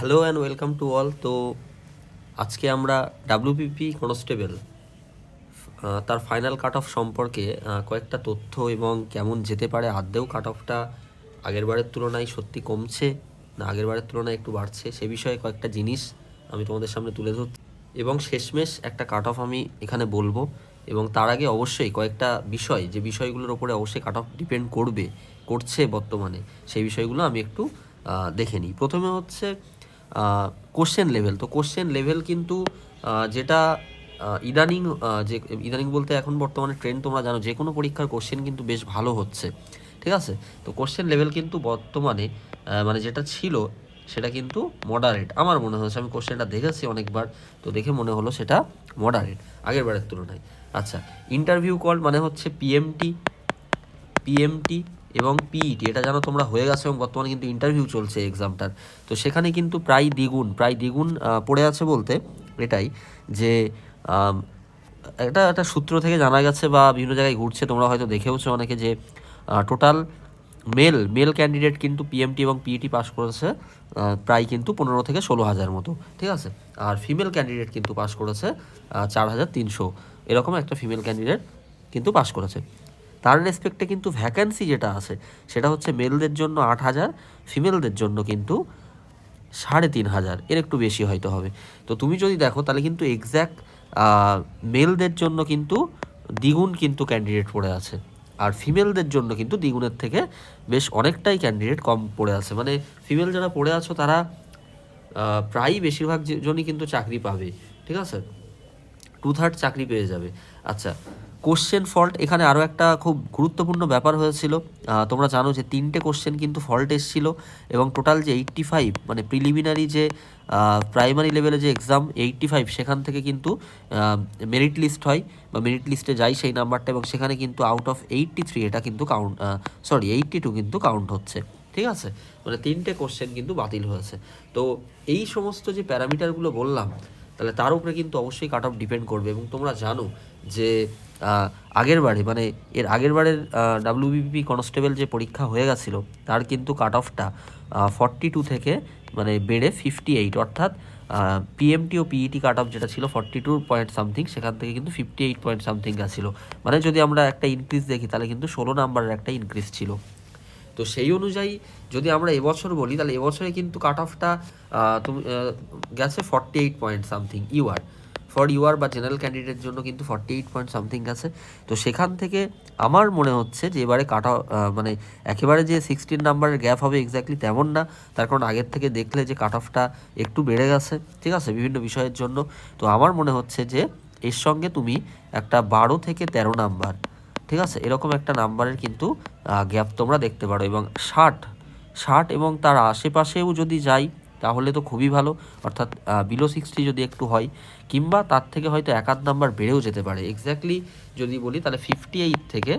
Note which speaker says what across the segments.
Speaker 1: Hello and welcome to all. তো আজকে আমরা ডাব্লিউবিপি কনস্টেবল তার ফাইনাল কাট অফ সম্পর্কে কয়েকটা তথ্য এবং কেমন যেতে পারে, আদৌ কাট অফটা আগের বারের তুলনায় সত্যি কমছে না আগের বারের তুলনায় একটু বাড়ছে, সে বিষয়ে কয়েকটা জিনিস আমি তোমাদের সামনে তুলে ধরছি এবং শেষমেশ একটা কাট অফ আমি এখানে বলবো। এবং তার আগে অবশ্যই কয়েকটা বিষয়, যে বিষয়গুলোর ওপরে অবশ্যই কাট অফ ডিপেন্ড করছে বর্তমানে, সেই বিষয়গুলো আমি একটু দেখে নিই। প্রথমে হচ্ছে কোশ্চেন লেভেল। তো কোশ্চেন লেভেল কিন্তু যেটা ইদানিং যে ইদানিং বলতে এখন বর্তমানে ট্রেন্ড তোমরা জানো, যে কোনো পরীক্ষার কোশ্চেন কিন্তু বেশ ভালো হচ্ছে, ঠিক আছে। তো কোশ্চেন লেভেল কিন্তু বর্তমানে মানে যেটা ছিল সেটা কিন্তু মডারেট আমার মনে হচ্ছে। আমি কোশ্চেনটা দেখেছি অনেকবার, তো দেখে মনে হলো সেটা মডারেট আগের বারের তুলনায়। আচ্ছা, ইন্টারভিউ কল মানে হচ্ছে পিএমটি এবং পিইটি, এটা জানো তোমরা হয়ে গেছে এবং বর্তমানে কিন্তু ইন্টারভিউ চলছে এক্সামটার। তো সেখানে কিন্তু প্রায় দ্বিগুণ পড়ে আছে বলতে এটাই যে আম, এটা একটা সূত্র থেকে জানা গেছে বা বিভিন্ন জায়গায় ঘুরছে, তোমরা হয়তো দেখেওছো অনেকে, যে টোটাল মেল ক্যান্ডিডেট কিন্তু পিএমটি এবং পিইটি পাস করেছে প্রায় কিন্তু 15 থেকে 16 হাজার মতো, ঠিক আছে। আর ফিমেল ক্যান্ডিডেট কিন্তু পাস করেছে 4300, এরকম একটা ফিমেল ক্যান্ডিডেট কিন্তু পাস করেছে। তার রেসপেক্টে কিন্তু ভ্যাকেন্সি যেটা আছে সেটা হচ্ছে মেলদের জন্য 8,000, ফিমেলদের জন্য কিন্তু 3,500, এর একটু বেশি হয়তো হবে। তো তুমি যদি দেখো তাহলে কিন্তু এক্স্যাক্ট মেলদের জন্য কিন্তু দ্বিগুণ কিন্তু ক্যান্ডিডেট পড়ে আছে, আর ফিমেলদের জন্য কিন্তু দ্বিগুণের থেকে বেশ অনেকটাই ক্যান্ডিডেট কম পড়ে আছে। মানে ফিমেল যারা পড়ে আছো তারা প্রায়ই বেশিরভাগ জনই কিন্তু চাকরি পাবে, ঠিক আছে, 2/3 চাকরি পেয়ে যাবে। আচ্ছা, কোশ্চেন ফল্ট, এখানে আরও একটা খুব গুরুত্বপূর্ণ ব্যাপার হয়েছিল। তোমরা জানো যে 3টে কোশ্চেন কিন্তু ফল্ট এসেছিল এবং টোটাল যে 85, মানে প্রিলিমিনারি যে প্রাইমারি লেভেলে যে এক্সাম 85, সেখান থেকে কিন্তু মেরিট লিস্ট হয় বা মেরিট লিস্টে যায় সেই নাম্বারটা, এবং সেখানে কিন্তু আউট অফ 83 এটা কিন্তু 82 কিন্তু কাউন্ট হচ্ছে, ঠিক আছে। মানে 3টে কোশ্চেন কিন্তু বাতিল হয়েছে। তো এই সমস্ত যে প্যারামিটারগুলো বললাম, তাহলে তার উপরে কিন্তু অবশ্যই কাট অফ ডিপেন্ড করবে। এবং তোমরা জানো যে আগের বারে, মানে এর আগের বারের ডাব্লিউবিপি কনস্টেবল যে পরীক্ষা হয়ে গেছিলো তার কিন্তু কাট অফটা 42 থেকে মানে বেড়ে 58, অর্থাৎ পিএমটি ও পিইটি কাট অফ যেটা ছিল 42 পয়েন্ট সামথিং, সেখান থেকে কিন্তু 58 পয়েন্ট সামথিং গেছিলো। মানে যদি আমরা একটা ইনক্রিজ দেখি তাহলে কিন্তু 16 নাম্বারের একটা ইনক্রিজ ছিল। তো সেই অনুযায়ী যদি আমরা এবছর বলি তাহলে এবছরে কিন্তু কাট অফটা তুমি গেছে 48 পয়েন্ট সামথিং ইউআর বা জেনারেল ক্যান্ডিডেটের জন্য কিন্তু 48 পয়েন্ট সামথিং গেছে। তো সেখান থেকে আমার মনে হচ্ছে যে এবারে কাট অফ মানে একেবারে যে 16 নাম্বারের গ্যাপ হবে এক্স্যাক্টলি তেমন না, তার কারণ আগের থেকে দেখলে যে কাট অফটা একটু বেড়ে গেছে, ঠিক আছে, বিভিন্ন বিষয়ের জন্য। তো আমার মনে হচ্ছে যে এর সঙ্গে তুমি একটা 12 থেকে 13 নাম্বার, ঠিক আছে, এরকম একটা নাম্বারের কিন্তু গ্যাপ তোমরা দেখতে পারো। এবং 60 এবং তার আশেপাশেও যদি যাই তাহলে তো খুবই ভালো, অর্থাৎ বিলো 60 যদি একটু হয়, কিংবা তার থেকে হয়তো 1-8 নাম্বার বেড়েও যেতে পারে। এক্স্যাক্টলি যদি বলি তাহলে 58 থেকে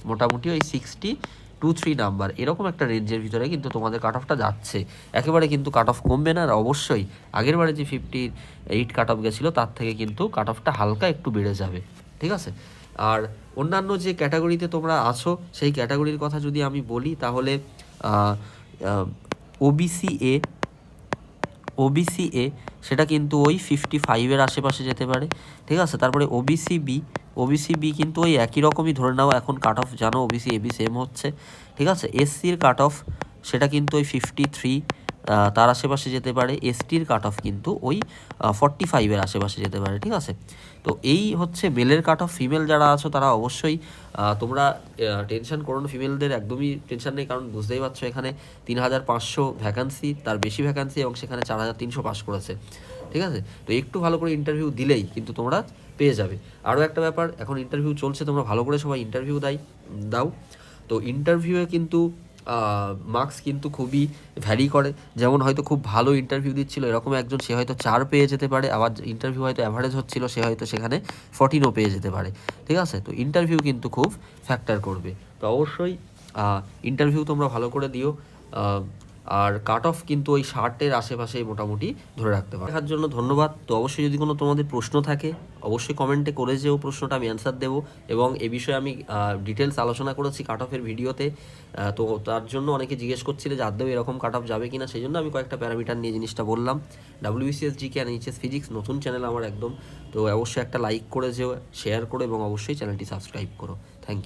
Speaker 1: মোটামুটি ওই 60-3 নাম্বার, এরকম একটা রেঞ্জের ভিতরে কিন্তু তোমাদের কাট অফটা যাচ্ছে। একেবারে কিন্তু কাট অফ কমবে না, আর অবশ্যই আগের বারে যে 58 কাট অফ গেছিলো তার থেকে কিন্তু কাট অফটা হালকা একটু বেড়ে যাবে, ঠিক আছে। আর অন্যান্য যে ক্যাটাগরিতে তোমরা আছো সেই ক্যাটাগরির কথা যদি আমি বলি তাহলে ওবিসি এ সেটা কিন্তু ওই 55-এর আশেপাশে যেতে পারে, ঠিক আছে। তারপরে ওবিসি বি কিন্তু ওই একই রকমই ধরে নাও, এখন কাট অফ জানো ওবিসি এবি সেম হচ্ছে, ঠিক আছে। এসসির কাট অফ সেটা কিন্তু ওই 53 তার আশেপাশে যেতে পারে। এসটির কাট অফ কিন্তু ওই 45-এর আশেপাশে যেতে পারে, ঠিক আছে। তো এই হচ্ছে মেলের কাট অফ। ফিমেল যারা আছো তারা অবশ্যই তোমরা টেনশন করো না, ফিমেলদের একদমই টেনশন নেই, কারণ বুঝতেই পারছো এখানে 3,500 ভ্যাকান্সি, তার বেশি ভ্যাকান্সি, এবং সেখানে 4,300 পাস করেছে, ঠিক আছে। তো একটু ভালো করে ইন্টারভিউ দিলেই কিন্তু তোমরা পেয়ে যাবে। আরও একটা ব্যাপার, এখন ইন্টারভিউ চলছে, তোমরা ভালো করে সবাই ইন্টারভিউ দাও। তো ইন্টারভিউয়ে কিন্তু মার্কস কিন্তু খুবই ভ্যারি করে। যেমন হয়তো খুব ভালো ইন্টারভিউ দিচ্ছিল এরকম একজন, সে হয়তো 4 পেয়ে যেতে পারে, আবার ইন্টারভিউ হয়তো অ্যাভারেজ হচ্ছিল, সে হয়তো সেখানে 14ও পেয়ে যেতে পারে, ঠিক আছে। তো ইন্টারভিউ কিন্তু খুব ফ্যাক্টর করবে। তো অবশ্যই ইন্টারভিউ তোমরা ভালো করে দিও। আর কাট অফ কিন্তু ওই 60-এর আশেপাশে মোটামুটি ধরে রাখতে পারো। দেখার জন্য ধন্যবাদ। তো অবশ্যই যদি কোনো তোমাদের প্রশ্ন থাকে অবশ্যই কমেন্টে করে যেও, প্রশ্নটা আমি অ্যান্সার দেবো। এবং এ বিষয়ে আমি ডিটেলস আলোচনা করেছি কাট অফের ভিডিওতে। তো তার জন্য অনেকে জিজ্ঞেস করছিলে যে আদৌ এরকম কাট অফ যাবে কিনা, সেই জন্য আমি কয়েকটা প্যারামিটার নিয়ে জিনিসটা বললাম। WBCS GK and HS physics নতুন চ্যানেল আমার একদম, তো অবশ্যই একটা লাইক করে যেও, শেয়ার করো এবং অবশ্যই চ্যানেলটি সাবস্ক্রাইব করো। Thank you.